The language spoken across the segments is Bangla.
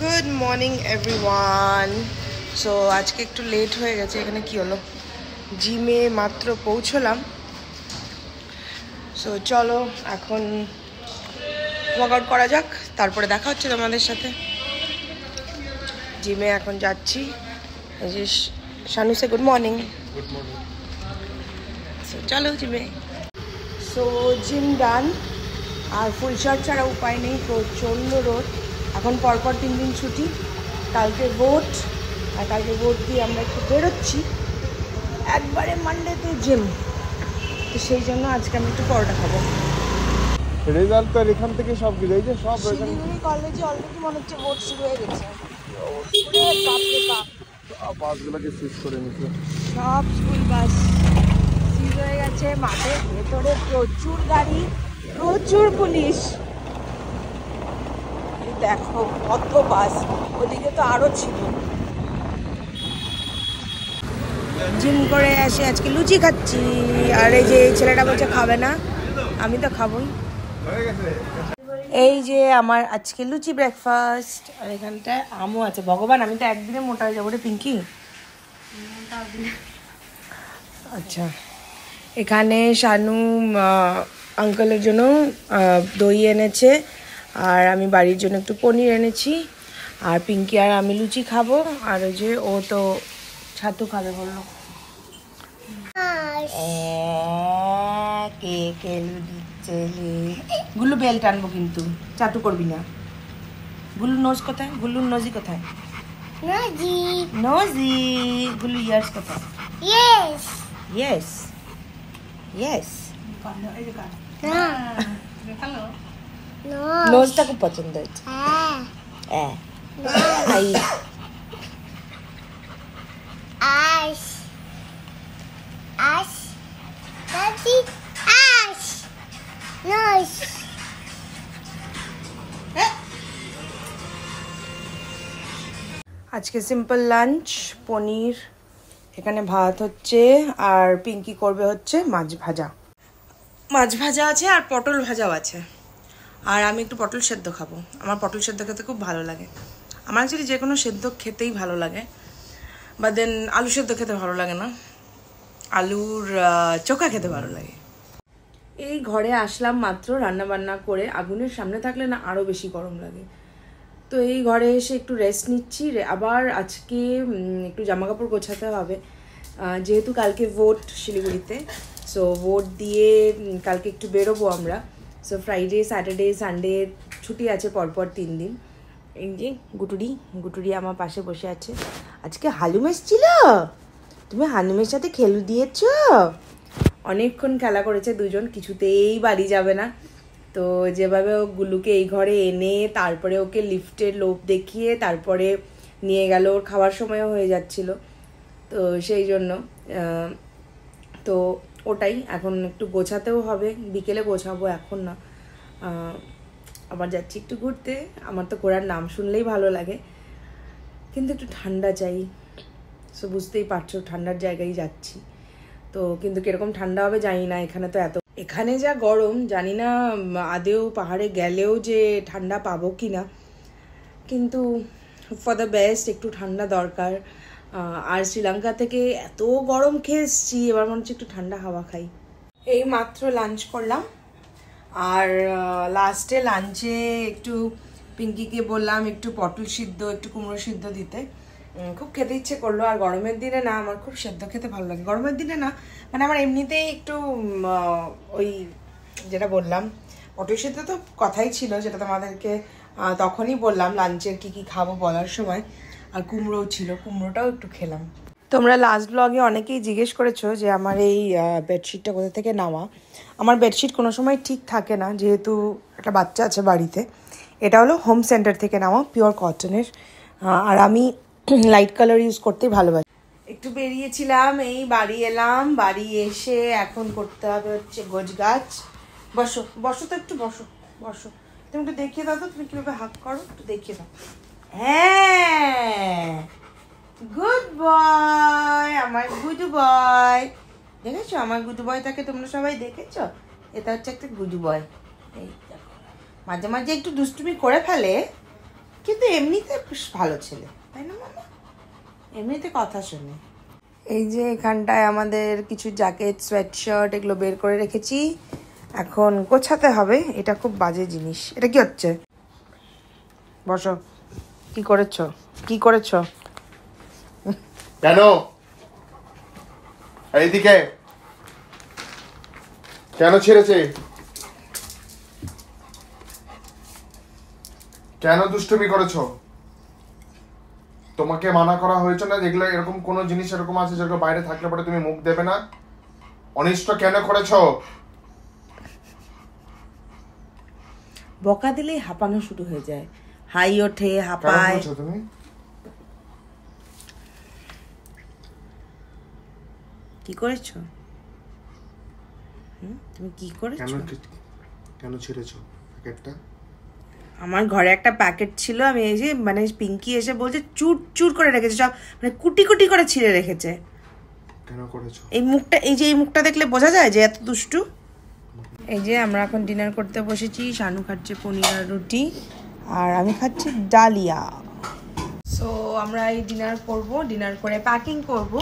Good morning everyone. সো আজকে একটু লেট হয়ে গেছে। এখানে কি হলো, জিমে মাত্র পৌঁছলাম। সো চলো এখন ওয়ার্কআউট করা যাক, তারপরে দেখা হচ্ছে তোমাদের সাথে। জিমে এখন যাচ্ছি। এই যে শানুসে good morning. Good morning. So চলো জিমে। So gym done. আর ফুল শার্ট ছাড়া উপায় নেই, প্রচণ্ড রোদ। এখন পরপর 3 দিন ছুটি, কালকে ভোট। আর কালকে ভোট দিয়ে আমরা একটু বেরোচ্ছি একবারে মানডেতে জিম। তো সেই জন্য আজকে আমি একটু পরোটা খাবো। রেজাল্ট তো এখান থেকে সব দিল, এই যে সব এখানে শিলিগুড়ি কলেজে অলরেডি মনে হচ্ছে ভোট শুরু হয়ে গেছে। বাসগুলোকে সিজ করে নিচ্ছে। সব স্কুল বাস সিজ হয়ে গেছে। মাঠের ভেতরে প্রচুর গাড়ি, প্রচুর পুলিশ। দেখো কত বাস, ওদিকে তো আরো ছিল। জিম করে আসে আজকে লুচি খাচ্ছি। আর এই যে ছেলেটা বলছে খাবে না, আমি তো খাবোই। এই যে আমার আজকে লুচি ব্রেকফাস্ট। আর এখানটায় আমও আছে। ভগবান, আমি তো একদিনে মোটা হয়ে যাবো রে পিঙ্কি। আচ্ছা, এখানে শানু আঙ্কেলের জন্য দই এনেছে, আর আমি বাড়ির জন্য একটু পনির এনেছি। আর পিঙ্কি আর আমি লুচি খাবো। আর ওই যে ও তো ছাতু খাবে বললো। কে কেলু দিচ্ছে। গুল্লু বেল টানবো কিন্তু, চাটু করবি না। গুল্লু নোজ কোথায়? গুল্লুর নজি কোথায়? নজি। গুল্লু ইয়ার্স কোথায়? Yes yes. নোজটা খুব পছন্দ হয়েছে। আজকে সিম্পল লাঞ্চ, পনির, এখানে ভাত হচ্ছে, আর পিঙ্কি করবে হচ্ছে মাছ ভাজা। মাছ ভাজা আছে আর পটল ভাজাও আছে। আর আমি একটু পটল সেদ্ধ খাবো। আমার পটল সেদ্ধ খেতে খুব ভালো লাগে। আমার অ্যাকচুয়ালি যে কোনো সেদ্ধ খেতেই ভালো লাগে, বা দেন আলু সেদ্ধ খেতে ভালো লাগে না, আলুর চোখা খেতে ভালো লাগে। এই ঘরে আসলাম মাত্র, রান্না বান্না করে। আগুনের সামনে থাকলে না আরও বেশি গরম লাগে। তো এই ঘরে এসে একটু রেস্ট নিচ্ছি। আবার আজকে একটু জামাকাপড় গোছাতে হবে, যেহেতু কালকে ভোট শিলিগুড়িতে। সো ভোট দিয়ে কালকে একটু বেরোবো আমরা। সো ফ্রাইডে, স্যাটারডে, সানডে ছুটি আছে পরপর 3 দিন। এই যে গুটুরি আমার পাশে বসে আছে। আজকে হালুম এসেছিল, তুমি হালুমের সাথে খেলু দিয়েছ। অনেকক্ষণ খেলা করেছে দুজন, কিছুতেই বাড়ি যাবে না। তো যেভাবে ও গুলুকে এই ঘরে এনে তারপরে ওকে লিফটের লোভ দেখিয়ে তারপরে নিয়ে গেল, ওর খাওয়ার সময়ও হয়ে যাচ্ছিল। তো সেই জন্য তো ওটাই এখন একটু গোছাতেও হবে, বিকেলে গোছাবো, এখন না। আবার যাচ্ছি একটু ঘুরতে। আমার তো ঘোরার নাম শুনলেই ভালো লাগে, কিন্তু একটু ঠান্ডা চাই। সো বুঝতেই পারছো ঠান্ডার জায়গায় যাচ্ছি। তো কিন্তু কিরকম ঠান্ডা হবে জানি না। এখানে তো এখানে যা গরম, জানি না আদেও পাহাড়ে গেলেও যে ঠান্ডা পাবো কি না। কিন্তু ফর দ্য বেস্ট, একটু ঠান্ডা দরকার। আর শ্রীলঙ্কা থেকে এত গরম খেয়ে এসছি, এবার মনে হচ্ছে একটু ঠান্ডা হাওয়া খাই। এই মাত্র লাঞ্চ করলাম। আর লাস্টে লাঞ্চে একটু পিঙ্কিকে বললাম একটু পটল সিদ্ধ, একটু কুমড়ো সিদ্ধ দিতে। খুব খেতে ইচ্ছে করলো। আর গরমের দিনে না আমার খুব সেদ্ধ খেতে ভালো লাগে। গরমের দিনে না, মানে আমার এমনিতেই একটু ওই যেটা বললাম পটল সিদ্ধ তো কথাই ছিল, যেটা তোমাদেরকে তখনই বললাম লাঞ্চের কি কি খাবো বলার সময়। আর কুমড়োও ছিল, কুমড়োটাও একটু খেলাম। তোমরা লাস্ট ব্লগে অনেকেই জিজ্ঞেস করেছো যে আমার এই বেডশিটটা কোথা থেকে নেওয়া। আমার বেডশিট কোনো সময় ঠিক থাকে না, যেহেতু একটা বাচ্চা আছে বাড়িতে। এটা হলো হোম সেন্টার থেকে নেওয়া, পিওর কটনের। আর আমি লাইট কালার ইউজ করতেই ভালোবাসি। একটু বেরিয়েছিলাম, এই বাড়ি এলাম। বাড়ি এসে এখন করতে হবে হচ্ছে গোছগাছ। বসো বসো তো, একটু বসো বসো। তুমি একটু দেখিয়ে দাও তো, তুমি কীভাবে হাক করো, একটু দেখিয়ে দাও। হ্যাঁ, গুড বয়, আমার গুড বয়। দেখেছো আমার গুড বয়টাকে? তোমরা সবাই দেখেছো? এটা হচ্ছে একটা গুড বয়। এই দেখো, মাঝে মাঝে একটু দুষ্টুমি করে ফেলে, কিন্তু এমনিতে বেশ ভালো ছেলে, তাই না মামা? এমনিতে কথা শোনে। এই যে এখানটায় আমাদের কিছু জ্যাকেট, সোয়েটশার্ট এগুলো বের করে রেখেছি, এখন গোছাতে হবে। এটা খুব বাজে জিনিস। এটা কি হচ্ছে? বসো। কি করেছো? কি করেছো? কেন এইদিকে কেন ছেড়েছে? কেন দুষ্টুমি করেছো? তোমাকে মানা করা হয়েছে না যেগুলো এরকম কোন জিনিস এরকম আছে যেগুলো বাইরে থাকলে পরে তুমি মুখ দেবে না? অনিষ্ট কেন করেছো? বকা দিলেই হাঁপানো শুরু হয়ে যায়, হাই ওঠে, কেন হাঁপায়। করেছো তুমি? কি করেছো? তুমি কি করেছো? কেন ছেড়েছো প্যাকেটটা? আমার ঘরে একটা প্যাকেট ছিল, আমি এই যে মানে পিঙ্কি এসে বলছে চুর চুর করে রেখেছে, সব মানে কুটি কুটি করে ছিঁড়ে রেখেছে। কেন করেছো? এই মুখটা, এই যে এই মুখটা দেখলে বোঝা যায় যে এত দুষ্টু। এই যে আমরা এখন ডিনার করতে বসেছি। শানু খাচ্ছে পনির আর রুটি, আর আমি খাচ্ছি ডালিয়া। সো আমরা এই ডিনার করব, ডিনার করে প্যাকিং করব,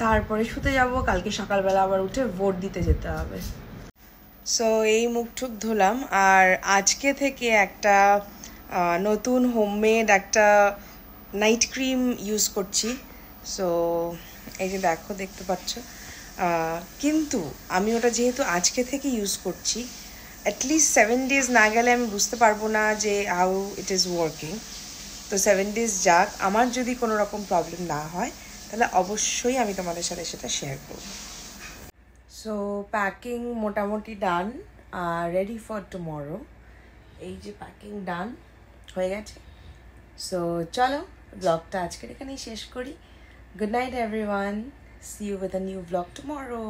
তারপরে শুতে যাব। কালকে সকালবেলা আবার উঠে ভোট দিতে যেতে হবে। সো এই মুখ টুক ধুলাম, আর আজকে থেকে একটা নতুন হোমমেড একটা নাইট ক্রিম ইউজ করছি। সো এই যে দেখো, দেখতে পাচ্ছ। কিন্তু আমি ওটা যেহেতু আজকে থেকে ইউজ করছি, অ্যাটলিস্ট 7 days না গেলে আমি বুঝতে পারবো না যে হাউ ইট ইজ ওয়ার্কিং। তো 7 days যাক, আমার যদি কোনো রকম প্রবলেম না হয় তাহলে অবশ্যই আমি তোমাদের সাথে সেটা শেয়ার করবো। সো প্যাকিং মোটামুটি ডান, আর রেডি ফর টুমরো। এই যে প্যাকিং ডান হয়ে গেছে। সো চলো ব্লগটা আজকের এখানেই শেষ করি। Good night everyone, see you with a new blog tomorrow.